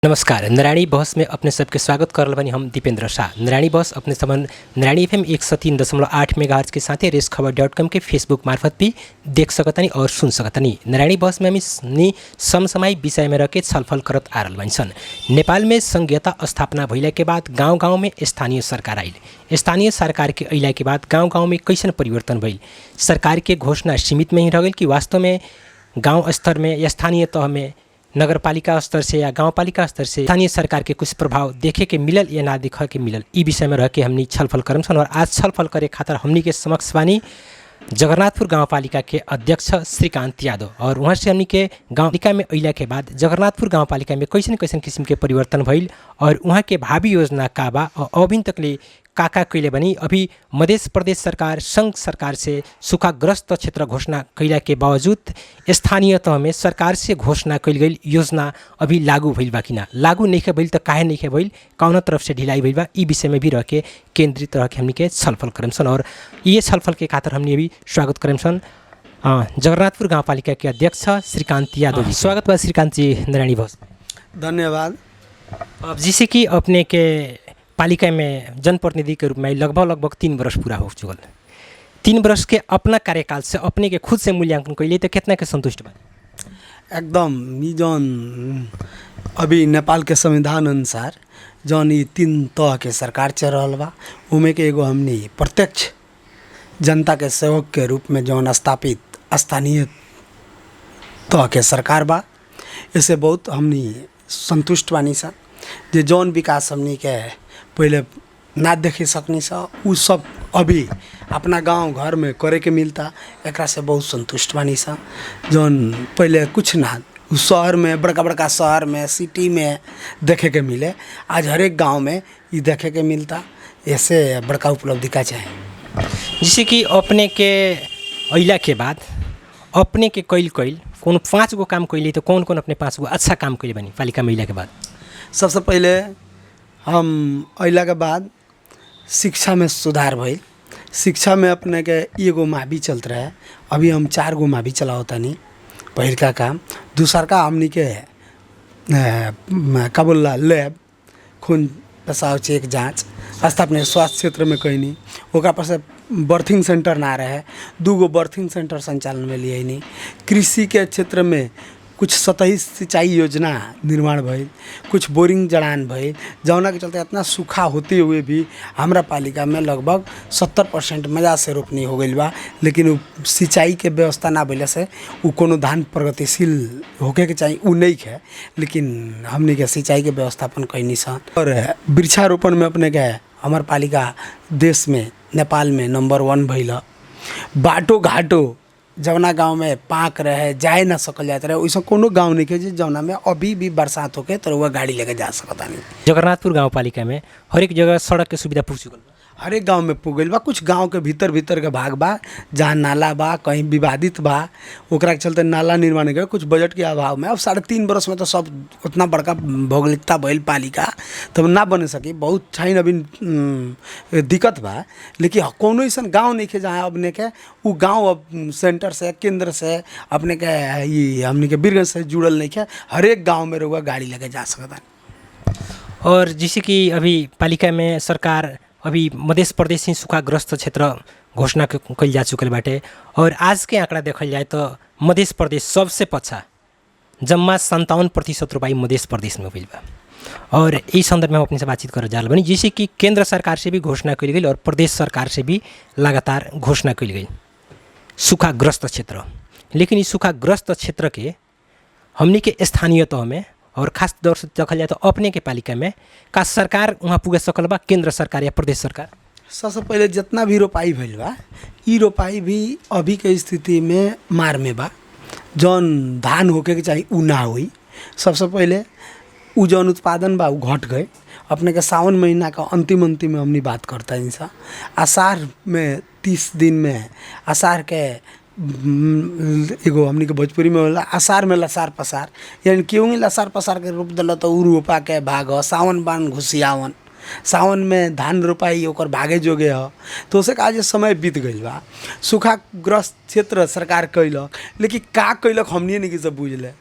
नमस्कार। नारायणी बहस में अपने सबके स्वागत करल बनी हम दीपेंद्र शाह। नारायणी बहस अपने समन नारायणी FM 103.8 मेगाहर्ट्ज के साथ रेसखबर.com के फेसबुक मार्फत भी देख सकतनी और सुन सकतनी। नारायणी बहस में हमी समसमाई विषय में रह छलफल करत आ रहल बानी सन। नेपाल में संघीयता स्थापना भइला के बाद गाँव-गाँव में स्थानीय सरकार आइल। स्थानीय सरकार के अइला के बाद गाँव-गाँव में कैसन परिवर्तन भइल? सरकार के घोषणा सीमित में ही रह गइल कि वास्तव में गाँव स्तर में या स्थानीय तह में नगरपालिका स्तर से या गाउँपालिका स्तर से स्थानीय सरकार के कुछ प्रभाव देखे के मिलल या ना देखे के मिलल, ई विषय में रह के हमनी छलफल करम सन। और आज छलफल करे खातिर हमनी के समक्ष बानी जगन्नाथपुर गाउँपालिका के अध्यक्ष श्रीकांत यादव। और वहाँ से हमनी के गाउँपालिका में अइला के बाद जगन्नाथपुर गाउँपालिका में कैसन कैसन किसिम के परिवर्तन भइल और वहाँ के भावी योजना का बा और अभी तकले काका कैले बनी। अभी मध्य प्रदेश सरकार संघ सरकार से सूखाग्रस्त क्षेत्र घोषणा कैला के बावजूद स्थानीय तह में सरकार से घोषणा कैल गई योजना अभी लागू भइल बा कि ना, लागू नहीं भइल तो काहे नहीं भइल, कौन तरफ से ढिलाई भइल बा, ई विषय में भी रह के केंद्रित रह के हमनी के छलफल करम सन। और ये छलफल के खातिर हमनी अभी स्वागत करम सन जगन्नाथपुर गाउँपालिका के अध्यक्ष श्रीकांत यादव जी। स्वागत बा श्रीकांत जी नारायणी बहस। धन्यवाद। अब जैसे कि अपने के पालिका में जनप्रतिनिधि के रूप में लगभग 3 वर्ष पूरा हो चुकल। 3 वर्ष के अपना कार्यकाल से अपने के खुद से मूल्यांकन कैले तो कितना के संतुष्ट बा? एकदम ई जौन अभी नेपाल के संविधान अनुसार जौन ई 3 तह के सरकार चल रहल बा, उमे के एगो हमनी प्रत्यक्ष जनता के सेवक के रूप में जौन स्थापित स्थानीय तह के सरकार बा, इससे बहुत हमनी संतुष्ट बानी सा। जे जौन विकास हमनी के पहले ना देखे सकनी सा उ सब अभी अपना गांव घर में करे के मिलता, एकरा से बहुत संतुष्ट बानी सा। जौन पहले कुछ ना उस शहर में बड़का शहर में सिटी में देखे के मिले, आज हर एक गांव में ये देखे के मिलता। ऐसे बड़का उपलब्धि का चाहे जैसे कि अपने के अइला के बाद अपने के कैल कौन 5 गो काम कैली तो कौन अपने 5 गो अच्छा काम कैले बनी पालिका में अइला के बाद? सबसे पहले हम अइला के बाद शिक्षा में सुधार भइल। शिक्षा में अपने के एगो मावी चलत रहे, अभी हम 4 गो मावी चलावतानी। पहिल का काम। दूसर का हमनी के का बोला लैब खून पेशाब चेक जाँच स्थापना स्वास्थ्य क्षेत्र में कैनी। ओकरा पर से बर्थिंग सेंटर ना रहे, 2 गो बर्थिंग सेंटर संचालन में लिए नहीं। कृषि के क्षेत्र में कुछ सतही सिंचाई योजना निर्माण भइल, कुछ बोरिंग जड़ान भइल, जौना के चलते इतना सूखा होते हुए भी हमारा पालिका में लगभग 70% मजा से रोपनी हो गई बा। लेकिन उ सिंचाई के व्यवस्था ना भइले से उ कोनो धान प्रगतिशील होके के चाहिए उ नहीं है, लेकिन हमने के सिंचाई के व्यवस्थापन कैनी सन। और वृक्षारोपण में अपने के हमार पालिका देश में नेपाल में नंबर 1 भइल। बाटो घाटो जौना गांव में पाक रहे जाए ना सकल जाते रहे, वैसा कोनो गांव नहीं है जौना में अभी भी बरसात होके तो वह गाड़ी लेके जा सकता नहीं। जगन्नाथपुर गाउँपालिका में हर एक जगह सड़क के सुविधा पुग चुकल बा, हर एक गांव में पुग गइल बा। कुछ गांव के भीतर के भाग बा जहाँ नाला बा, कहीं विवादित बा, ओकरा के चलते नाला निर्माण के कुछ बजट के अभाव में अब 3.5 वर्ष में तो सब उतना बड़का भौगोलिकता भइल पालिका तब ना बने सकी। बहुत छाइन अभी दिक्कत बा, लेकिन कोनो ऐसा गाँव नहीं है जहाँ अपने के उ गाँव अब सेंटर से केंद्र से अपने के ये हमने के बीरगंज से जुड़ल नहीं है। हर एक गाँव में रहुआ गाड़ी लेके जा सकता। और जैसे कि अभी पालिका में सरकार अभी मध्य प्रदेश ही सूखाग्रस्त क्षेत्र घोषणा कल जा चुकल बाटे। और आज के आंकड़ा देखल जाए तो मध्य प्रदेश सबसे पछा जम्मा 57% रोपाई मध्य प्रदेश में भइल बा। और इस संदर्भ में हम अपने से बातचीत कर जा बनी, जैसे कि केंद्र सरकार से भी घोषणा कल गई और प्रदेश सरकार से भी लगातार घोषणा कल गई सूखाग्रस्त क्षेत्र। लेकिन इस सूखाग्रस्त क्षेत्र के हमनी के स्थानीय तह में और खास तौर से देखल जाए तो अपने के पालिका में का सरकार वहाँ पुगे सकल बा, केंद्र सरकार या प्रदेश सरकार? सबसे पहले जितना भी रोपाई भइल बा ई रोपाई भी अभी के स्थिति में मार में बा। जौन धान होके के चाहिए उ ना हुई। सबसे पहले उ जौन उत्पादन बा उ घट गए। अपने के सावन महीना का अंतिम में हमनी बात करता है इंसान। आषाढ़ में 30 दिन में आषाढ़ के एगो हमनी के भोजपुरी में होला आषाढ़ में लसार पसार, यानी क्यों लसार पसार के रूप दिल तो उ रोपा के भाग सावन बान घुसियावन। सावन में धान रोपाई ओकर भागे जोगे ह तो उसे का जे समय बीत गइल बा। सूखाग्रस्त क्षेत्र सरकार कैलक, लेकिन का कैलक हमनी नहीं सब बुझले,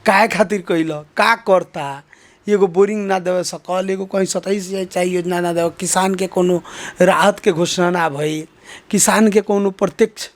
काहे खातिर कैलक, का करता एगो बोरिंग ना देवे सकल, एगो कहीं सतही सिंचाई योजना ना देवे, किसान के कोनो राहत के घोषणा ना भइल, किसान के कोनो प्रत्यक्ष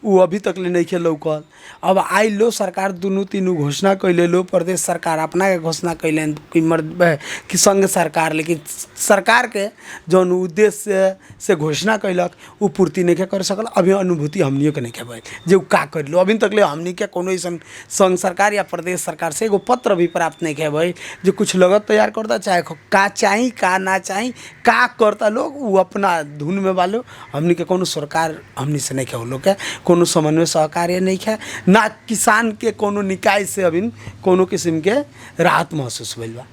उ अभी तक ले नहीं लौकल। अब आई लो सरकार दुनू तीनू घोषणा कैले लो, प्रदेश सरकार अपना के घोषणा कैलन कि संघ सरकार, लेकिन सरकार के जौन उद्देश्य से घोषणा कैलक उ पूर्ति नहीं कर सकल। अभी अनुभूति हमनियों के नहीं भइल जे उ का कर लो। अभी तक ले हमनी के कोनो ऐसा संघ सरकार या प्रदेश सरकार से एगो पत्र भी प्राप्त नहीं भइल जो कुछ लगत तैयार करता, चाहे का चाही का ना चाही का करता लोग उ अपना धुन में वालो। हमनी के कोनो सरकार हमनी से नहीं खे लोग के कोनो समन्वय सहकार्य नहीं है, ना किसान के कोनो निकाय से अभी कोनो किस्म के राहत महसूस भइल बा।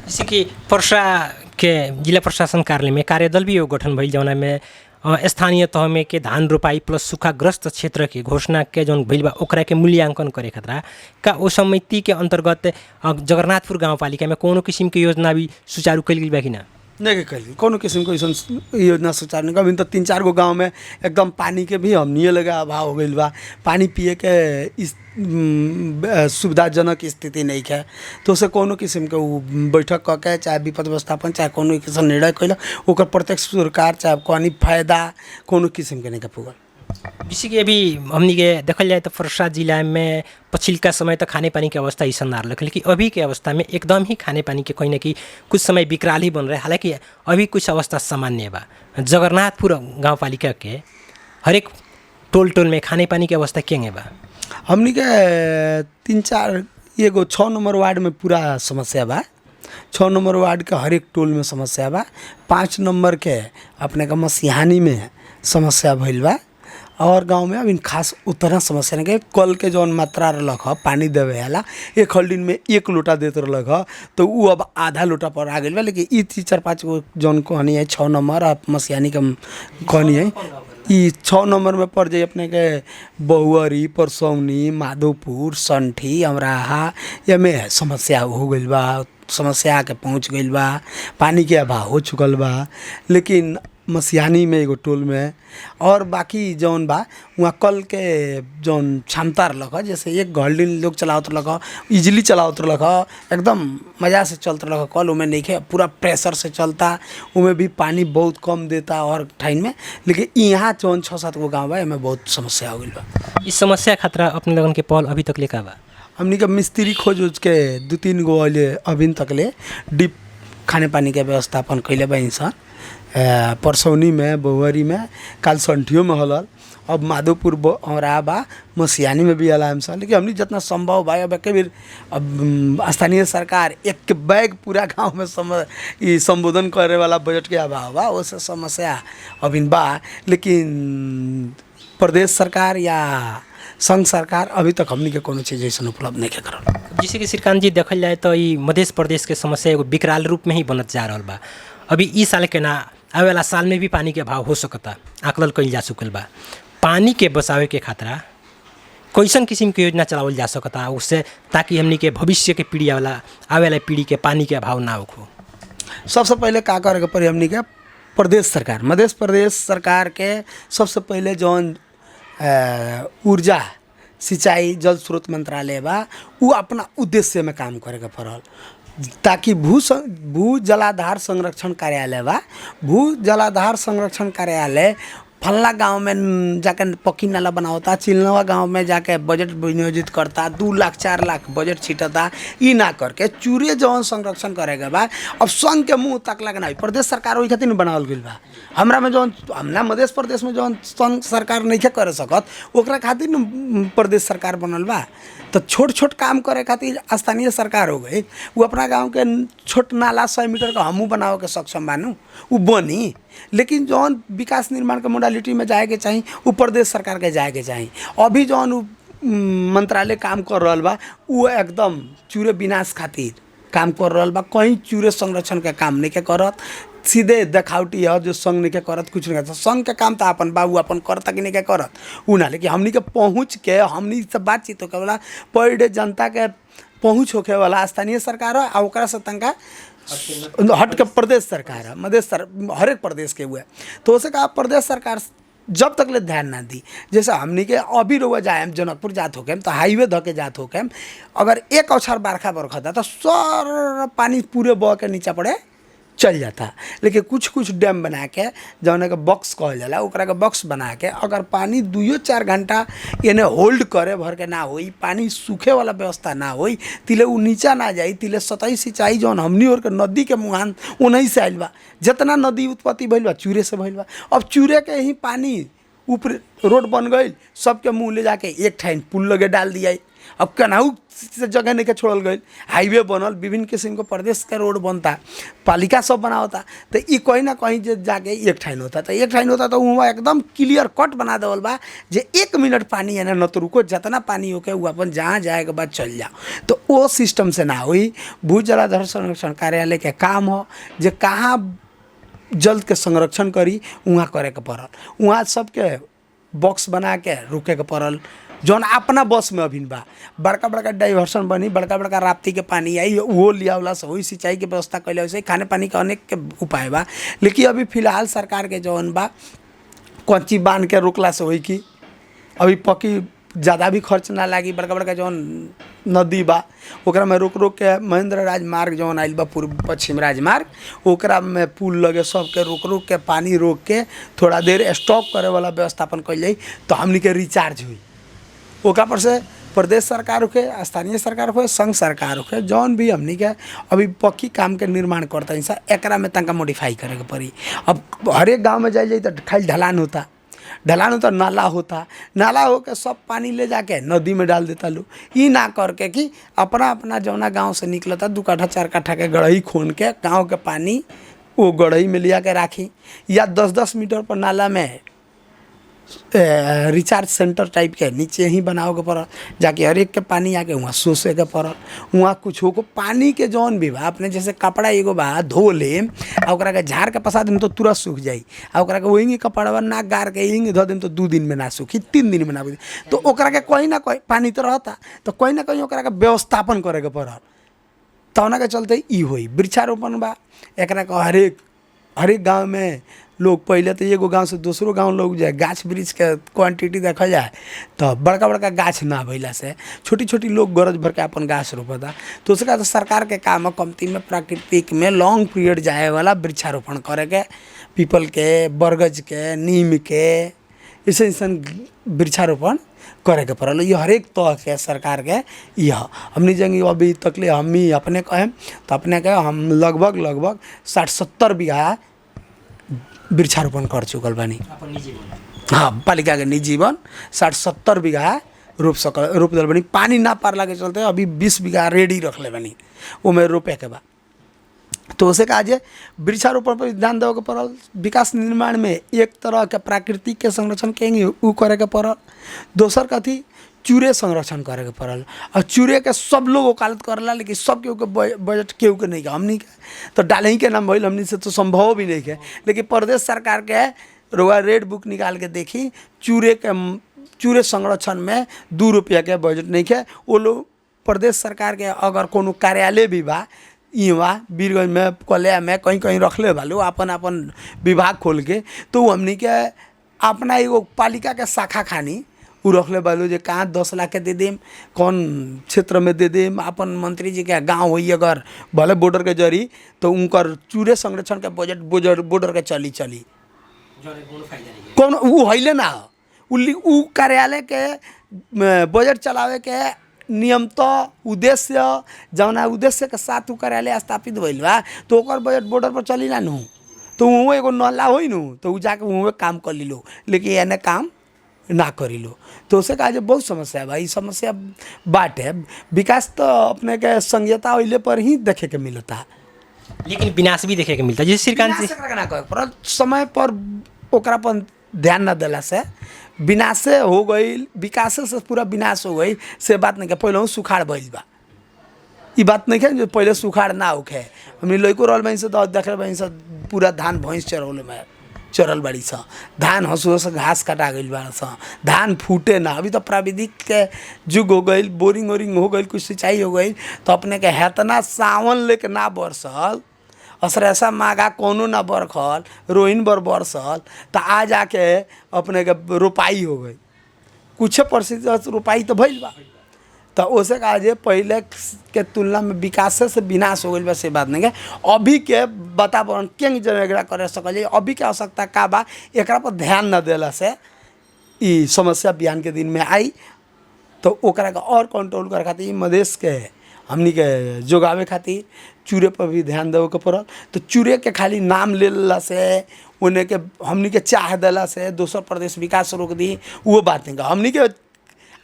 जैसे कि पर्सा के जिला प्रशासन कार्यालय में कार्यदल भी एगो गठन भइल जौना में स्थानीय तह में के धान रोपाई प्लस सूखाग्रस्त क्षेत्र के घोषणा के जौन भइल बा ओकरा के मूल्यांकन करे खतरा का ओ समिति के अंतर्गत जगन्नाथपुर गाउँपालिका में कोनो किसिम के योजना भी सुचारू कइल गेल बा कि ना? नहीं कैली कोनो किस्म को ऐसा योजना सुचारू नहीं। अभी तो 3-4 गो गाँव में एकदम पानी के भी हमनिए लगा अभाव हो गई बा, पानी पिए के इस सुविधाजनक स्थिति नहीं है। तो उसे कोनो किस्म के उ बैठक क के चाहे विपद व्यवस्थापन चाहे कोनो किस्म निर्णय कैल ओकर प्रत्यक्ष सरकार चाहे कहानी फायदा कोनो किस्म के नहीं के पुगल। जैसे कि अभी हमनी के देखल जाए तो पर्सा जिला में पछिल्का समय तो खाने पानी की अवस्था ऐसा ना रख, लेकिन अभी के अवस्था में एकदम ही खाने पानी के कहीं ना कहीं कुछ समय विकराल ही बन रहे। हालांकि अभी कुछ अवस्था सामान्य बा। जगन्नाथपुर गाउँपालिका के हरेक टोल में खाने पानी की अवस्था केंगे बा? हमनी के 3-4 एगो 6 नंबर वार्ड में पूरा समस्या बा। 6 नंबर वार्ड के हरेक टोल में समस्या बा। 5 नंबर के अपने का मसिहानी में समस्या भइल बा और गांव में अभी खास उतना समस्या नहीं। कल के जौन मात्रा रख पानी देवे वाला 1 हल्दिन में 1 लोटा देते रख तो वो अब आधा लोटा पर आ गई बा। लेकिन ये 4-5 गो जौन कहनी है 6 नंबर और मसिहानी का कहनी है ये 6 नंबर में पड़ जाए अपने के बहुअरी, परसौनी, माधोपुर, संठी, अमराहा ये में समस्या हो गई बा। समस्या आके पहुँच गई बा, पानी के अभाव हो चुकल बा। लेकिन मसिहानी में एगो टोल में और बाकी जौन बा वहाँ कल के जौन क्षमता रख जैसे 1 घंटे लोग चलावत रख इजीली चलावत रख एकदम मज़ा से चलत रख कल उमें नहीं है पूरा प्रेशर से चलता। उमें भी पानी बहुत कम देता और ठाइन में। लेकिन यहाँ जौन 6-7 गो गाँव बा एमें बहुत समस्या हो गई बा। इस समस्या खतरा अपने लगन के पहल अभी तक ले का बा? हमनी के मिस्त्री खोज उज के 2-3 गो अले अभी तक ले डीप खाने पानी के व्यवस्थापन कैले बा इंसान। परसौनी में, बहुअरी में, काल संठियों में हलल, अब माधोपुर और बा, मसिहानी में भी हला हमसा। लेकिन हमनी जितना संभव बा अब के बेर अब स्थानीय सरकार एक बैग पूरा गांव में संबोधन करे वाला बजट के अभाव बा, उससे समस्या अभी बा। लेकिन प्रदेश सरकार या संघ सरकार अभी तक हमनी के कोनो चीज़ ऐसा उपलब्ध नहीं करल। जैसे कि श्रीकांत जी देखल जाए तो ये मध्य प्रदेश के समस्या एगो विकराल रूप में ही बनत जा रहा बा। अभी इस साल के ना आवे वाला साल में भी पानी के अभाव हो सकता, आकलन कइल जा चुकल बा। पानी के बचावे के खतरा कैसन किस्म के योजना चलावल जा सकता उससे ताकि हमनी के भविष्य के पीढ़ी वाला आवे वाला पीढ़ी के पानी के अभाव ना हो? सबसे पहले का करे के पड़ी हमनी के प्रदेश सरकार मध्य प्रदेश सरकार के सबसे पहले जौन ऊर्जा सिंचाई जल स्रोत मंत्रालय बा वो अपना उद्देश्य में काम करे के पड़ल ताकि भू जलाधार संरक्षण कार्यालय बा। भू जलाधार संरक्षण कार्यालय फल्ला गांव में जाके पक्की नाला बनावता, चिलनवा गांव में जाके बजट विनियोजित करता, 2 लाख 4 लाख बजट छिटता। ई ना करके चूरे जौन संरक्षण करेगा बा अब संघ के मुँह तक लगना प्रदेश सरकार वही खातिर बनावल गई बा। हमरा में जौन हमरा मध्य प्रदेश में जौन संघ सरकार नहीं कर सकत ओकरा खातिर प्रदेश सरकार बनल बा। तो छोट छोट काम करे खातिर स्थानीय सरकार हो गई। वो अपना गांव के छोट नाला 100 मीटर का हमू बनावे के सक्षम बानू वो बनी। लेकिन जौन विकास निर्माण के मोडालिटी में जाए के चाहिए वो प्रदेश सरकार के जाए के चाहिए। अभी जौन मंत्रालय काम कर रहा बा वो एकदम चूरे विनाश खातिर काम कर रहा बा। कहीं चूरे संरक्षण के काम नहीं के करत, सीधे देखावटी है जो संघ नहीं के करत कुछ नहीं करता। संघ के काम तो अपन बाबू अपन करता कि नहीं के करत उ ना। लेकिन हमनी के पहुँच के हमनी से बातचीत होके वाला पर डे जनता के पहुँच होके वाला स्थानीय सरकार है और से तंका हट के प्रदेश सरकार है मध्य हरेक प्रदेश के हुए। तो उसे कहा प्रदेश सरकार जब तक ले ध्यान ना दी। जैसे हमनी के अभी रोवा जाए जनकपुर जात होके तो हाईवे धके जात होके अगर एक अवसर बरखा बरखता तो सर पानी पूरे बह के नीचे पड़े चल जाता। लेकिन कुछ कुछ डैम बना के जौन के बॉक्स कहल जाला ओकरा के बॉक्स बना के अगर पानी 2-4 घंटा एने होल्ड करे भर के ना होई, पानी सूखे वाला व्यवस्था ना होई, तिले उ नीचा ना जाई, तिले सतही सिंचाई जौन हमनी और के नदी के मुहान उन्हीं से आइल बा। जितना नदी उत्पत्ति भइल बा चूरे से भइल बा। अब चूरे के ही पानी ऊपर रोड बन गई, सबके मुँह ले जाके एक ठाइन पुल लगे डाल दिया। अब केनाहू जगह नहीं के छोड़ल गई, हाईवे बनल, विभिन्न किस्म के प्रदेश के रोड बनता, पालिका सब बनावता, तो ये कहीं ना कहीं जे जाके एक ठाइन होता। तो एक ठाइन होता तो वहाँ एकदम क्लियर कट बना देवल बा जे 1 मिनट पानी एने न तो रुको, जितना पानी होके वो अपन जहाँ जाए के बाद चल जाओ। तो वो सिस्टम से ना हुई। भू जलाधर संरक्षण कार्यालय के काम हो जे कहाँ जल के संरक्षण करी वहाँ करे के पड़ल, वहाँ सबके बॉक्स बना के रुके के पड़ल जौन अपना बस में अभी बा। बड़का बड़का डाइवर्सन बनी, बड़का बड़का राप्ती के पानी आई वो लिया वाला से वही सिंचाई के व्यवस्था कैले, वैसे खाने पानी का अनेक के उपाय बा। लेकिन अभी फिलहाल सरकार के जौन बा कच्ची बांध के रोकला से होई कि अभी पक्की ज़्यादा भी खर्च ना लागी। बड़का बड़का जौन नदी बा ओकरा में रोक रोक के महेंद्र राजमार्ग जौन आइल बा पूर्व पश्चिम राजमार्ग ओकरा में पुल लगे सबके रोक रोक के पानी रोक के थोड़ा देर स्टॉप करे वाला व्यवस्थापन कैल जाई तो हमनी के रिचार्ज हुई। ओकरा पर से प्रदेश सरकार होके, स्थानीय सरकार होके, संघ सरकार होके, जौन भी हमनी के अभी पक्की काम के निर्माण करता है एकरा में तनका मॉडिफाई करे के पड़ी। अब हर एक गाँव में जाए तो खाली ढलान होता, नाला होता, नाला होके सब पानी ले जाके नदी में डाल देता लोग। ये ना करके कि अपना अपना जौना गांव से निकलता 2 काठा 4 काठा के गढ़ई खोन के गांव के पानी वो गढ़ई में लिया के राखी, या 10-10 मीटर पर नाला में रिचार्ज सेंटर टाइप के नीचे ही बनाओ के पड़ल, जाके हर एक के पानी आके वहाँ सोसे के पड़ल। वहाँ कुछ हो को पानी के जौन भी बा अपने जैसे कपड़ा एगो बा धो ले ओकरा के झाड़ के पसा दिन तो तुरंत सूख जाई, ओकरा के वही कपड़वा ना गार के हिंग धो दिन तो 2 दिन में ना सूखी, 3 दिन में ना सूखी। तो ओकरा के कहीं ना कहीं पानी तो रहता, तो कहीं ना कहीं ओकरा के व्यवस्थापन करे के पड़ल। तौना के चलते ई होई वृक्षारोपण बा। एकरा के हरेक गाँव में लोग पहले तो एगो गांव से दूसरो गांव लोग जाए गाछ वृक्ष के क्वांटिटी देखा जाए तो बड़का बड़का गाछ ना भइला से छोटी छोटी लोग गरज भर के अपन गाछ रोपता। तो उसका तो सरकार के काम है कमती में प्राकृतिक में लॉन्ग पीरियड जाए वाला वृक्षारोपण करे के, पीपल के, बरगज के, नीम के, ऐसे वृक्षारोपण करे के पड़ल। ये हर एक तरह के सरकार के यह हमनी जंगी अभी तकले हम ही अपने कहें तो अपने कहे हम लगभग 60-70 बीघा वृक्षारोपण कर चुकल बानी। हाँ, पालिका के निजी वन 60-70 बीघा रोप दल बनी। पानी ना पारला के चलते अभी 20 बीघा रेडी रख ले बनी वो में रोपे के बाद। तो उसे कहा जाए वृक्षारोपण पर ध्यान देवे के पड़ल। विकास निर्माण में एक तरह के प्राकृतिक के संरक्षण कहेंगे वो करे के पड़ल। दोसर कथी चूरे संरक्षण करे के पड़ल। और चूरे के सब लोग वकालत करला लेकिन सब केहू के बजट केहू के नहीं के हमनी के तो डाले ही के नाम भइल हमनी से तो संभव भी नहीं है। लेकिन प्रदेश सरकार के रोआ रेड बुक निकाल के देखी चूरे संरक्षण में 2 रुपया के बजट नहीं है। वो लोग प्रदेश सरकार के अगर कोनो कार्यालय भी बा इवा बीरगंज में कलिया में कहीं कहीं रखले भालू अपन विभाग खोल के तो हमनी के अपना एगो पालिका के शाखा खानी उ रखले बालू जे कहाँ 10 लाख के दे देम, कौन क्षेत्र में दे देम। अपन मंत्री जी के गांव होई अगर भले बॉर्डर के जरी तो उनकर चूरे संरक्षण के बजट बॉर्डर के चली कौन उ हइले ना उ कार्यालय के बजट चलावे के नियम तो उद्देश्य जौना उद्देश्य के साथ उ कार्यालय स्थापित भइल बा तो ओकर बजट बॉर्डर पर चली ना नु तो वो एगो नाला होई नु तो उ जाके वहाँ काम कर ली लो, लेकिन एने काम ना करी लो। तो उसे कहा बहुत समस्या है भाई, समस्या बाट है। विकास तो अपने के संघीयता होइले पर ही देखे के मिलता, लेकिन विनाश भी देखे के मिलता। जैसे श्रीकांत समय पर ओकरा पर ध्यान न दिला से विनाश हो गई, विकास से पूरा विनाश हो गई से बात नहीं। पहले सुखाड़ भइल बा, ये बात नहीं है जो पहले सुखाड़ ना होखे। हमने लइको रहल बनी से तो देख बनी से पूरा धान भैंस चरौले में चरल बड़ी सा, धान हंसुओं से घास कटा गई बड़ा सा, धान फूटे ना। अभी तो प्राविधिक के जुग हो गई, बोरिंग वोरिंग हो गई, कुछ सिंचाई हो गई तो अपने के हेतना सावन लेके ना बरसल असरैसा मागा कोनो ना बरखल रोहिन बर बरसल तो आ जाके अपने के रोपाई हो गई, कुछ प्रतिशत रोपाई तो भइल बा। तो उसे कहा जे पहले के तुलना में विकास से विनाश हो गई बा, से बात नहीं है। अभी के वातावरण केंग जगह करे सकल, अभी के आवश्यकता का बा, एकरा पर ध्यान न देला से ई समस्या बिहान के दिन में आई। तो ओकरा के और कंट्रोल करे खातिर मधेश के हमनी के जोगावे खातिर चूरे पर भी ध्यान देवे के पड़ल। तो चूरे के खाली नाम लेला से उन्हें के हमनी के चाह देला से दोसर प्रदेश विकास रोक दी, वो बात नहीं। हमनी के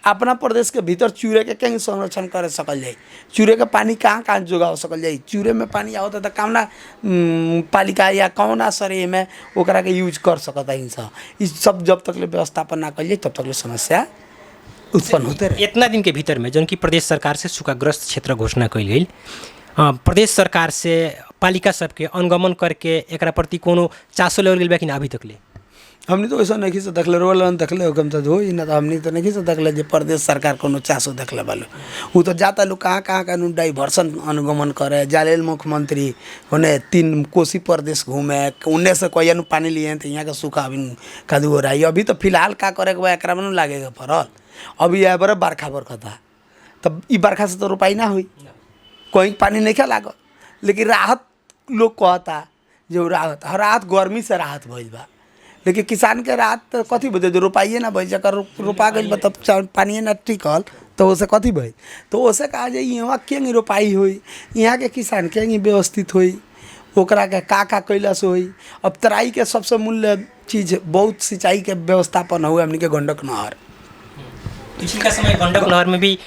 अपना प्रदेश के भीतर चूरे के कहीं संरक्षण कर सकल जाए, चूरे के पानी कहाँ कहाँ जोगाव सकल जाए, चूरे में पानी आवता तो कौना पालिका या कौना सरे में ओकरा के यूज कर सकता इंसान। इस सब जब तक ले व्यवस्थापन ना कर तब तक ले समस्या उत्पन्न होते रहे। इतना दिन के भीतर में जौन कि प्रदेश सरकार से सूखाग्रस्त क्षेत्र घोषणा कइल गई, प्रदेश सरकार से पालिका सबके अनुगमन करके एकरा प्रति कोनो चासो लेवल गइल बा कि ना अभी तक ले? हमनी तो ऐसा नहीं से देखले रोलन देखले हुकम तो हो ही ना, तो हमनी तो नहीं से देखले जे प्रदेश सरकार कोनो चासो देखले बालो। वो तो जाता लोग कहाँ कहाँ का डाइवर्सन अनुगमन करे, जालेल मुख्यमंत्री होने 3 कोसी प्रदेश घूमे, उन्ने से कोई पानी लिए तो यहाँ का सूखा अभी कदू हो रहा है। अभी तो फिलहाल का करे के एकरा में लागेगा पड़ल, अभी यह बड़े बरखा बरखता, तब ई बरखा से तो रोपाई ना हुई, कहीं पानी नहीं क्या लागल। लेकिन राहत लोग कहता जो राहत गर्मी से राहत भइल बा, लेकिन किसान के राहत तो कथी बजे जो रोपाइए ना भइल, जकर रोपा गई बा तब पानी ना टिकल तो उसे कथी भइल। तो उसे कहा जाए यहाँ केंगे रोपाई हुई, यहाँ के किसान केंगे व्यवस्थित हुई, ओकरा के का कैला से हुई। अब तराई के सबसे मूल्य चीज़ बहुत सिंचाई के व्यवस्थापन हुए हमने के गंडक नहर। पिछले समय गंडक नहर में भी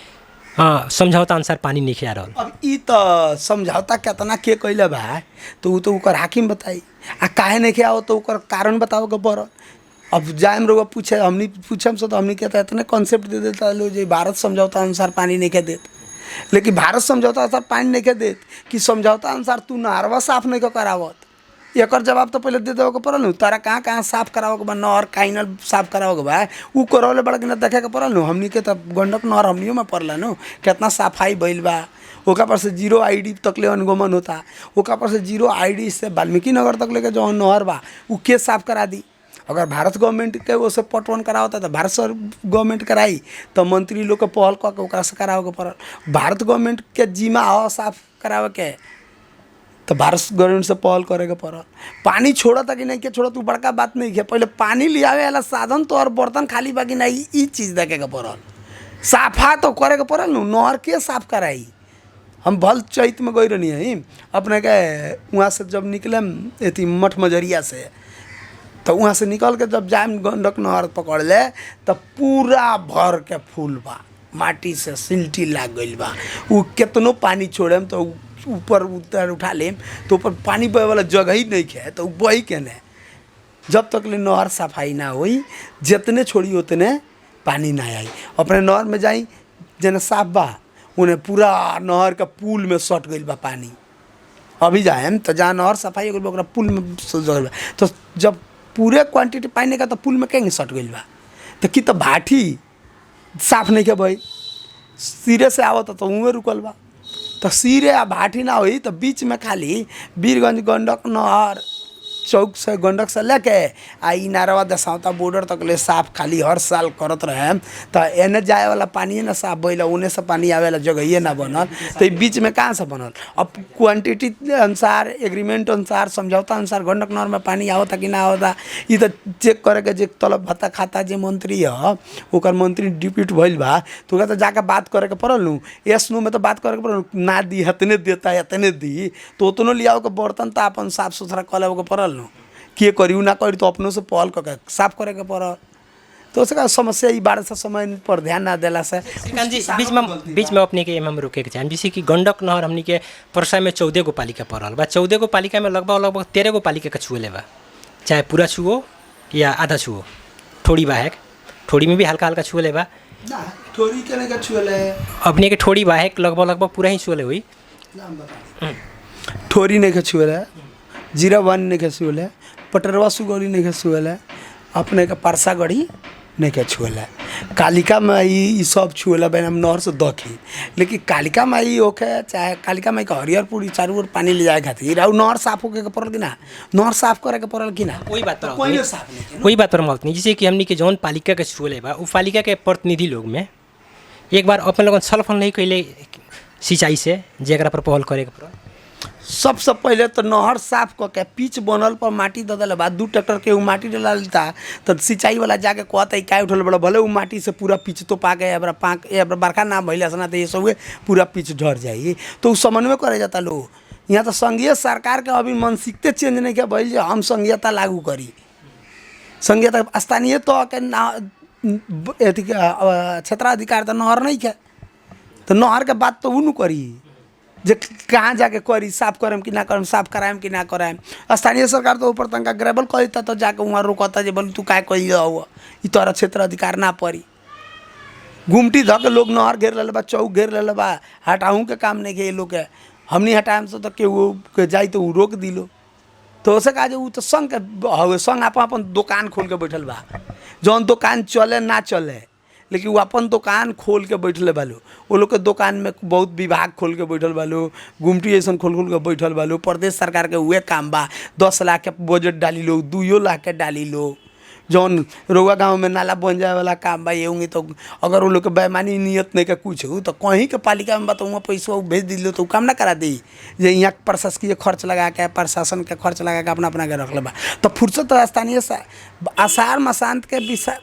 समझौता अनुसार पानी नहीं आ रहा। अब ई तो समझौता कितना के कैले बा तो वो तो ओकर हाकिम बताई, आ काहे नहीं आओ तो ओकर कारण बताओ के पड़ल। अब जायम रोग पूछे, हमनी पूछम से तो हमनी कहता इतने कॉन्सेप्ट दे देता लो जो भारत समझौता अनुसार पानी नहीं के देत, लेकिन भारत समझौता अनुसार पानी नहीं के देत कि समझौता अनुसार तू नहरवा साफ नहीं करावत। एकर जवाब तो पहले दे देवे के पड़ल। तारा कहाँ कहाँ साफ करावे के बा, नहर काइनल साफ करावे के बा, उ करवले बड़ा कि ना देखे के पड़ल। हमनी के तो गंडक नहर हमनियों में पड़ला नु, कितना सफाई भइल बा। ओका पर से 0 ID तक ले अनुगमन होता, ओका पर से 0 ID से वाल्मीकि नगर तक लेके जो नहर बा उ के साफ करा दी। अगर भारत गवर्नमेंट के वो से पटवन करा होता तो भारत गवर्नमेंट कराई, तो मंत्री लोग के पहल कऽ के ओकरा से करावे के पड़ल। भारत गवर्नमेंट के जिम्मा हवा साफ करावे के तो भारत गवर्नमेंट से पहल करे के पड़ल। पानी छोड़ता कि नहीं के छोड़त बड़का बात नहीं है, पहले पानी ले आवे वाला साधन तो और बर्तन खाली बा कि नहीं ई चीज़ देखे के पड़ल। साफा तो करे के पड़ल नु, नहर के साफ कराई। हम भल चैत में गई रहनी है अपने के, वहाँ से जब निकले अथी मठ मजरिया से, तो वहाँ से निकल के जब जाए गंडक नहर पकड़ ले तो पूरा भर के फूल बा, माटी से सिल्टी लाग गई बा। वो कितनो पानी छोड़े तो ऊपर उठा लेम तो ऊपर पानी बहे वाला जगह ही नहीं है, तो बही के ने जब तक ले नहर सफाई ना हुई जितने छोड़ी उतने पानी ना आई। अपने नहर में जाई जने साफ बा उन्हें पूरा नहर का पुल में सट गई बा पानी। अभी जाए तो जहाँ नहर सफाई हो गई पुल में सट गई बा, तो जब पूरे क्वांटिटी पानी का तो पुल में कहीं सट गई बा, तो कि तो भाटी साफ नहीं के भाई सिरे से आवत तो उहे रुकल बा। तो सिरे आ भाटी ना हुई तो बीच में खाली वीरगंज गंडक नहर चौक से गंडक से लेके आ नारवा दशावता बॉर्डर तक ले साफ खाली हर साल करत रहे। तो एने जाए वाला पानी ना साफ भइला, उन्हें से पानी आवे वाला जगह ये ना बनल, तो बीच में कहाँ से बनल। अब क्वांटिटी अनुसार एग्रीमेंट अनुसार समझौता अनुसार गंडक नहर में पानी आवता कि ना आवता ये तो चेक करे के जे तलब भत्ता खाता जे मंत्री है ओकर मंत्री डिप्यूट भइल बा तो ओकरा तो जाके बात करे के पड़ल नु। एस नु में तो बात करे के पड़ल ना दी हतने देता इतने दी तो उतनो लियाओ के बर्तन तो अपन साफ सुथरा कर लेवे के पड़ल नु। के करी ना करी तो अपनों से पहल करके साफ करे के पड़ल। तो उसका समस्या ई बारिश समय पर ध्यान ना देला से श्रीकांत जी बीच में अपने के हम रुके के चाहें। जैसे कि गंडक नहर हमनी के परसा में 14 गो पालिका पड़ल बा, 14 गो पालिका में लगभग 13 गो पालिका के छुए बा, चाहे पूरा छुओ या आधा छुओ। ठोड़ी बा है, ठोड़ी में भी हल्का हल्का छुए बा, ठोड़ी के नहीं छुए अपने के ठोड़ी बा है लगभग पूरा ही छुए हुई। ठोड़ी नहीं छुए, जीरा वन नहीं छुए, पटरवा सुगौली नहीं छुए, अपने के परसा गढ़ी नहीं छुए। कालिका माई ई सब छुएला बहन हम नहर से दखी, लेकिन कालिका माई होके चाहे कालिका माई का हरिहरपुर चारू ओर पानी ले जाए खातिर और नहर साफ होके के पड़ल कि ना, नहर साफ करे के पड़ल कि ना, वही बात तो पर कोई साफ नहीं। वही बात पर हम नहीं, जैसे कि हमनी के जौन पालिका के छुएले बा उ पालिका के प्रतिनिधि लोग में एक बार अपन लोगन छलफल नहीं कैले सिंचाई से जेकरा पर पहल करे के पड़ल। सबसे पहले तो नहर साफ करके पिच बनल पर माटी दे दिले बाद 2 ट्रैक्टर के उ माटी डाला लेता तो सिंचाई वाला जाके कहता क्या उठल बड़ा भले उ माटी से पूरा पिच तो पाके बरखा ना भैया सना तो ये सब पूरा पिच ढर जाई, तो उ समन्वय करे जाता लोग। यहाँ तो संघीय सरकार के अभी मानसिकते चेंज नहीं किया भैल हम संघीयता लागू करी, संघीयता स्थानीय तो के ना क्षेत्राधिकार तो नहर नहीं के, तो नहर के बात तो उ करी जे कहाँ जाके करी साफ करम कि ना करम, साफ कराएम कि ना कराएम। स्थानीय सरकार तो ऊपर तनका ग्रेबल कर देता तो जाके वहाँ रोकता जे बोल तू काय कही हो ई तोरा क्षेत्र अधिकार ना पड़ी। गुमटी धऽ के लोग नहर घेर ले बा, चौक घेर ले बा, हटाऊँ के काम नहीं के लोग के, हमनी हटाएम से तो केहू के जाई तो उ रोक दिलो। तो उसे कहा उ तो संघ के हवे, संघ अपन दुकान खोल के बैठल बा, जौन दुकान चले ना चले लेकिन वो अपन दुकान खोल के बैठले बालो। वो लोग के दुकान में बहुत विभाग खोल के बैठल बालो, गुमटी ऐसा खोल के बैठल बालो। प्रदेश सरकार के उहे काम बा 10 लाख के बजट डाली लो, 2 लाख के डाली लो, जौन रउआ गाँव में नाला बन जाए वाला काम बा ये होंगे। तो अगर वो लोग के बेईमानी नियत नहीं का कुछ हो तो कहीं के पालिका में बा तो वहाँ पैसा भेज दिलो तो काम ना करा दी जे यहाँ प्रशासकीय खर्च लगा के प्रशासन के खर्च लगा के अपना अपना के रख ले बा। तो फुर्सत तो स्थानीय आसार मसांत के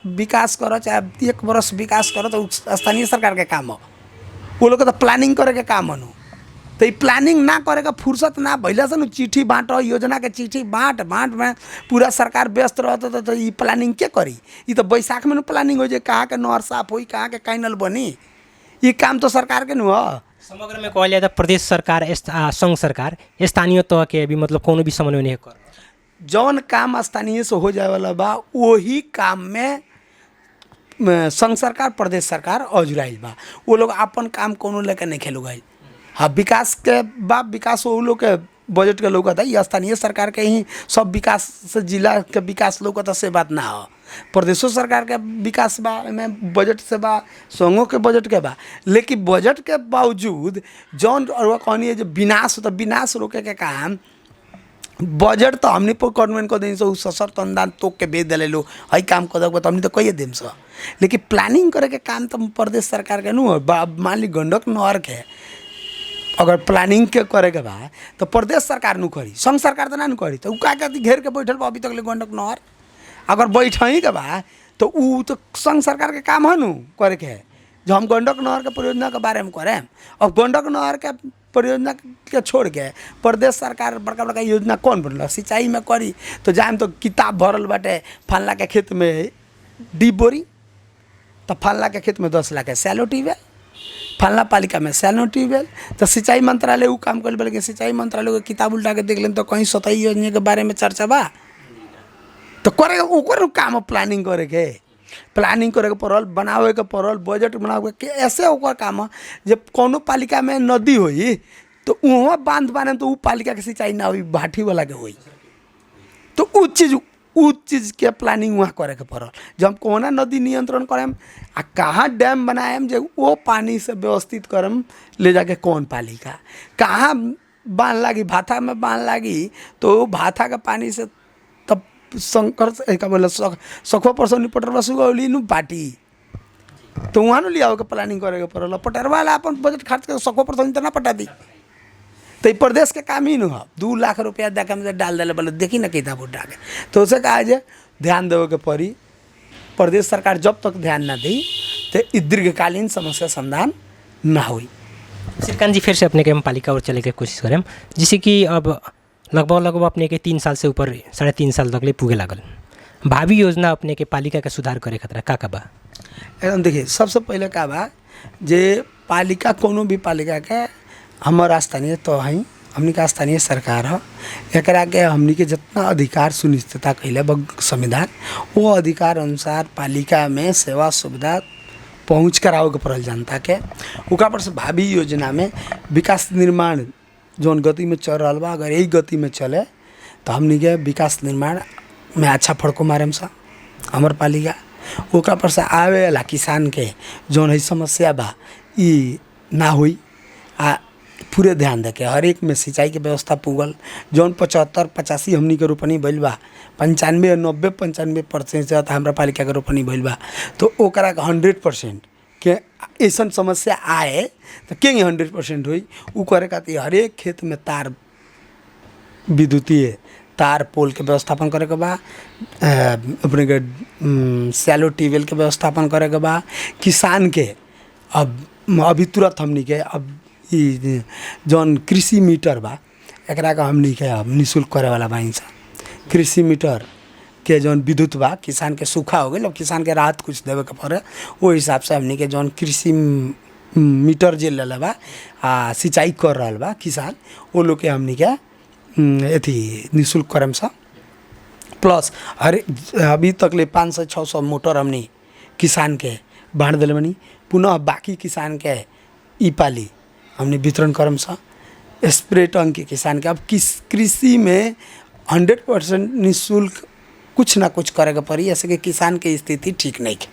विकास करो चाहे 1 वर्ष विकास करो तो स्थानीय सरकार के काम हो, वो लोग तो प्लानिंग करे के काम हो। तो ये प्लानिंग ना करे का फुर्सत ना भैला से चिट्ठी बाँटो, योजना के चिट्ठी बाँट में पूरा सरकार व्यस्त रहता तो ये प्लानिंग के करी। ये तो बैसाख में प्लानिंग हो जाए कहाँ के नहर साफ हो, कहाँ के कैनल बनी, ये काम तो सरकार के नहीं हो। समग्र में कहल जाए तो प्रदेश सरकार संघ सरकार स्थानीय तह के भी मतलब कोनो भी समन्वय नहीं कर, जौन काम स्थानीय से हो जाए वाला बा वही काम में संघ सरकार प्रदेश सरकार अजुराइल बा। वो लोग अपन काम कोनो लेकर नहीं खेलू गई। हाँ विकास के बाप विकास वो लोग के बजट के लोग था, ये स्थानीय सरकार के ही सब विकास से जिला के विकास लोग था से बात ना हो। प्रदेशों सरकार के विकास बा में बजट से बा, संघों के बजट के बा, लेकिन बजट के बावजूद जौन और कहनी है जो विनाश होता विनाश रोके के काम बजट तो हमने पर गवर्नमेंट को दिन से सशर्त अनुदान तोक के भेज दिले लो हई काम कर तो हमने तो कहिए दिन से, लेकिन प्लानिंग करे के काम तो प्रदेश सरकार के नहीं हो। मान ली गंडक नहर के अगर प्लानिंग के करे के बा तो प्रदेश सरकार नु करी, संघ सरकार तो ना नु करी। तो उ का कहती घेर के बैठल बा अभी तक ले गंडक नहर, अगर बैठही के बा तो उ तो संघ सरकार के काम है नु करे के है। जो हम गंडक नहर के परियोजना के बारे में करें और गंडक नहर के परियोजना के छोड़ के प्रदेश सरकार बड़का बड़का योजना कौन बनल सिंचाई में करी तो जाए तो किताब भरल बाटे फलना के खेत में डीप बोरी, तो फलना के खेत में 10 लाख के सैलो ट्यूबवेल, फलना पालिका में सैलो ट्यूबवेल। तो सिंचाई मंत्रालय वो काम कर, लेकिन सिंचाई मंत्रालय के किताब उल्टा के देख लें तो कहीं 27 योजना के बारे में चर्चा बा। तो करे ओकर काम प्लानिंग करे के, प्लानिंग करे के पड़ल, बनावे के पड़ल, बजट बनावे के ऐसे ओकर काम जब कोनो पालिका में नदी होई तो वहाँ बांध बने तो उ पालिका के सिंचाई ना होई भाटी वाला के होई। तो उ चीज़ के प्लानिंग वहाँ करे के पड़ल। जब हम कोना नदी नियंत्रण करें आ कहाँ डैम बनाएम जो वो पानी से व्यवस्थित करम ले जाके कौन पालिका कहाँ बांध लागी, भाथा में बांध लागी तो भाथा के पानी से तब शंकर का बोला सखो परसों पटरवा सुगौली नु पाटी तो वहाँ लिया के प्लानिंग करे के पड़ल। पटरवा वाला अपन बजट खर्च के सखो परसों इतना पटा दी तो ये प्रदेश के काम ही नहीं 2 लाख रुपया देखे में डाल दिले बोले देखी ना किताब उठा के। तो उसे कहा जाए ध्यान देवे के पड़ी, प्रदेश सरकार जब तक ध्यान ना दी तो दीर्घकालीन समस्या समाधान ना हुई। श्रीकांत जी फिर से अपने के हम पालिका और चले के कोशिश करें, जैसे कि अब लगभग अपने के 3 साल से ऊपर 3.5 साल तक ले पूगे लागल, भावी योजना अपने के पालिका के सुधार करे खतरा का बा? एकदम देखिए सबसे पहले का बा जे पालिका कोनो भी पालिका के हमारा स्थानीय तो है, हमनी का स्थानीय सरकार है, एकरा के हमनी के जितना अधिकार सुनिश्चितता कैले संविधान वो अधिकार अनुसार पालिका में सेवा सुविधा पहुँच करावे के पड़ल जनता के। ओकरा पर से भावी योजना में विकास निर्माण जौन गति में चल रहा बा अगर यही गति में चले तो हमनी के विकास निर्माण में अच्छा फड़को मारेम सा हमार पालिका। ओकरा पर से आवे वाला किसान के जौन है समस्या बा ई ना हुई। आ पूरे ध्यान देके हर एक में सिंचाई के व्यवस्था पुगल। जौन 75-85 हमनी के रोपनी भइल बा, 95, 90, 95% हमरा पालिका के रोपनी भइल बा। तो ओकरा के 100% के ऐसा समस्या आए तो के 100% हुई उ करे खातिर हर एक खेत में तार, विद्युतीय तार पोल के व्यवस्थापन करे के बा। अपने के सैलो ट्यूबवेल के व्यवस्थापन करे के बा। किसान के अब अभी तुरंत हमनी के अब ई जौन कृषि मीटर बा एकरा का हमनी के अब निःशुल्क करे वाला बाइन सा। कृषि मीटर के जौन विद्युत बा किसान के सूखा हो गई, अब किसान के राहत कुछ देवे के पड़े, वो हिसाब से हमनी के जौन कृषि मीटर जे ले बा आ सिंचाई कर रहा बा किसान, वो लोग के हमनी के अथी निःशुल्क करम सा। प्लस हर अभी तक ले 500-600 मोटर हमनी किसान के बांट दिले बनी। पुनः बाकी किसान के ई पाली हमने वितरण करम सा। स्प्रे टंकी किसान के अब कृषि में 100% निःशुल्क कुछ ना कुछ करे के पड़ी, ऐसे कि किसान के स्थिति ठीक नहीं है।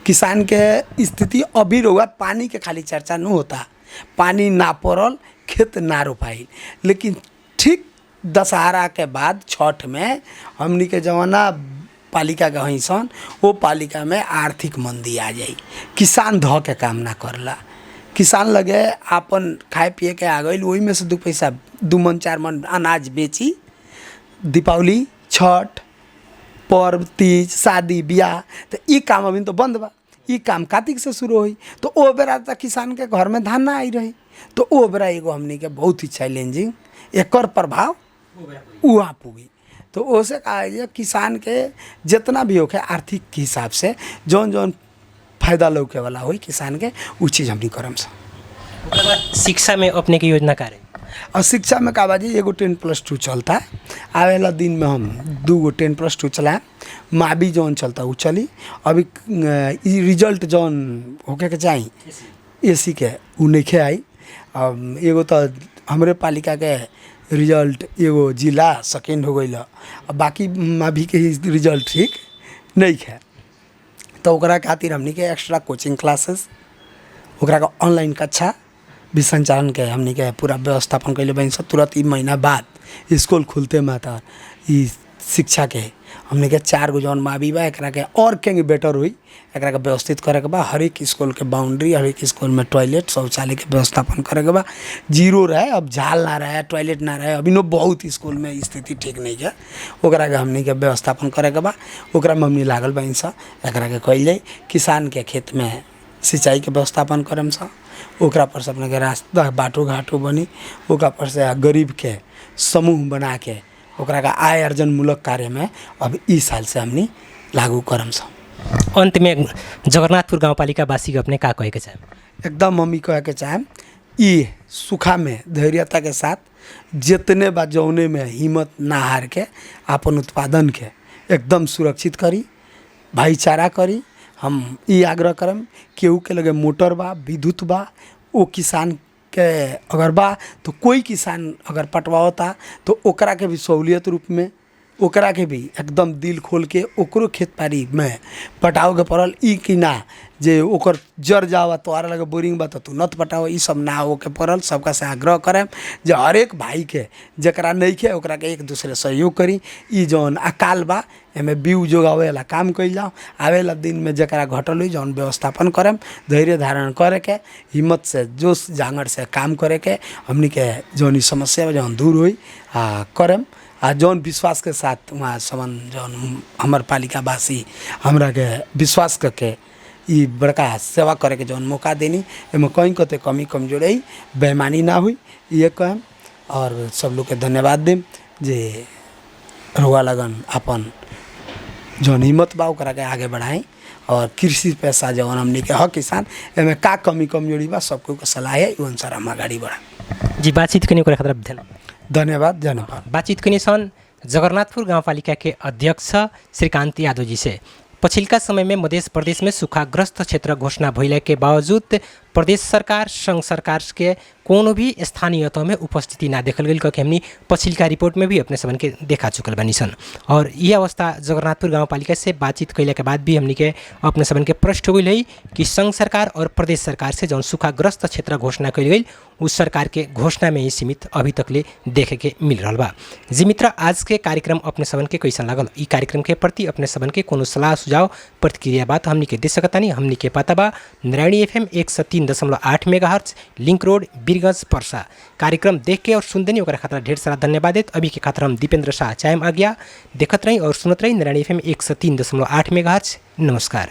किसान के स्थिति अभी रहुआ पानी के खाली चर्चा नहीं होता, पानी ना पड़ल खेत ना रोपाई, लेकिन ठीक दशहरा के बाद छठ में हमनी के जमाना पालिका के हई सन, वो पालिका में आर्थिक मंदी आ जाई। किसान ध के काम ना करला, किसान लगे आपन खाए पिए के आ गई, वही में से 2 पैसा 2 मन 4 मन अनाज बेची दीपावली, छठ, पर्व, तीज, शादी ब्याह, तो ये काम अभी तो बंद बा। ये काम कार्तिक से शुरू हुई, तो ओ बेरा तक किसान के घर में धान ना आई रही। तो ओ बेरा एगो हमनी के बहुत ही चैलेंजिंग एकर प्रभाव वहाँ पुगी। तो ओसे कहा जाए किसान के जितना भी होके आर्थिक के हिसाब से जौन जौन फायदा लौके वाला हुई किसान के वो चीज़ हमनी करम सा। शिक्षा में अपने की योजना का रही और शिक्षा में का बाजी एगो 10+2 चलता है। आवेला दिन में हम 2 10+2 चलाएं। मावी जौन चलता वो चली। अभी रिजल्ट जौन होके के चाहिए एसी के उ नहीं आई। अब एगो तो हमरे पालिका के रिजल्ट एगो जिला सेकेंड हो गई, अब बाकी मावी के रिजल्ट ठीक नहीं है। तो ओकरा खातिर हमनी के एक्स्ट्रा कोचिंग क्लासेस, ओकरा का ऑनलाइन कक्षा भी संचालन के हमनी के पूरा व्यवस्थापन कैले बनी सब। तुरंत ई महीना बाद स्कूल खुलते में था ई शिक्षा के हमनी के 4 गो जौन मावी बा एकरा के और केंगे बेटर हुई, एकरा के व्यवस्थित करे के बा। हर एक स्कूल के बाउंड्री, हर एक स्कूल में टॉयलेट शौचालय के व्यवस्थापन करे के बा। जीरो रहे, अब झाल ना रहे, टॉयलेट ना रहे, अभी नो बहुत स्कूल में स्थिति ठीक नहीं है, ओकरा के हमनी के व्यवस्थापन करे के बा। ओकरा में हमनी लागल बनी सा, एकरा के कैले किसान के खेत में सिंचाई के व्यवस्थापन करम सा। ओकरा पर से अपने के रास्ता बाटो घाटो बनी, ओकरा पर से गरीब के समूह बना के ओकरा का आय अर्जन मूलक कार्य में अब इस साल से हमनी लागू करम सा। अंत में जगन्नाथपुर गाउँपालिका वासी अपने का कहे के चाहे? एकदम हम कहे के चाहें ई सुखा में धैर्यता के साथ जितने बा जौने में हिम्मत ना हार के अपन उत्पादन के एकदम सुरक्षित करी, भाईचारा करी। हम ये आग्रह करम केहू के लगे मोटर बा, विद्युत बा, वो किसान के अगर बा तो कोई किसान अगर पटवावता तो ओकरा के भी सहूलियत रूप में ओकरा के भी एकदम दिल खोल के ओकरो खेत पारी में पटाव के पड़ल। ई कि ना जे ओकर जर जावा तोहरा लगे बोरिंग बा तो तू नत पटाव, ई सब ना हो के पड़ल। सबका से आग्रह करें जे हर एक भाई के जकरा नहीं के ओकरा के एक दूसरे सहयोग करी। ई जौन अकाल बा एमे बीउ जोगावे वाला काम कइल जाओ। आवेला दिन में जकरा घटल हुई जौन व्यवस्थापन करें, धैर्य धारण करे के, हिम्मत से जोश जांगर से काम करे के, हमनी के जौन ई समस्या जौन दूर हुई करें। आ जौन विश्वास के साथ वहाँ समन जौन हमार पालिका वासी हमरा के विश्वास करके ई बड़का सेवा करे के जौन मौका देनी, एमे कहीं कते कमी कमजोरी बेईमानी ना हुई ये कहम। और सब लोग के धन्यवाद देम जे रुआ लगन अपन जौन हिम्मत बा ओकरा के आगे बढ़ाई। और कृषि पैसा जौन हमनी के हक किसान एमे का कमी कमजोरी बा सबको के सलाह है उ अनुसार हम आगाड़ी बढ़ा। जी बातचीत करने को खातिर धन्यवाद। बातचीत करने सन जगन्नाथपुर गाउँपालिका के अध्यक्ष श्रीकांत यादव जी से। पछिल्का समय में मध्य प्रदेश में सूखाग्रस्त क्षेत्र घोषणा भइला के बावजूद प्रदेश सरकार संघ सरकार के कोनो भी स्थानीय तह में उपस्थिति ना देखल गई कह हमनी पछिलका रिपोर्ट में भी अपने सबन के देखा चुकल बनी सन। और ये अवस्था जगन्नाथपुर गाउँपालिका से बातचीत कैला के बाद भी हमनी के अपने सबन के प्रश्न हो गई है कि संघ सरकार और प्रदेश सरकार से जौन सूखाग्रस्त क्षेत्र घोषणा कल गई उस सरकार के घोषणा में ही सीमित अभी तकले देखे के मिल रहा बा। जी मित्र, आज के कार्यक्रम अपने सबन के कैसन लागल, ई कार्यक्रम के प्रति अपने सबन के कोनो सलाह सुझाव प्रतिक्रिया बात हमनी के दे सकतानी। हमनी के पता बा Narayani FM 103.8 megahertz link road Birgunj Parsa. कार्यक्रम देख के और सुनदेनी ओकरा खातिर ढेर सारा धन्यवाद देत। अभी के खातिर हम दीपेंद्र शाह चायम आज्ञा। देखत रही और सुनत रही नारायणी FM 103.8 मेगाहर्ट्ज। नमस्कार।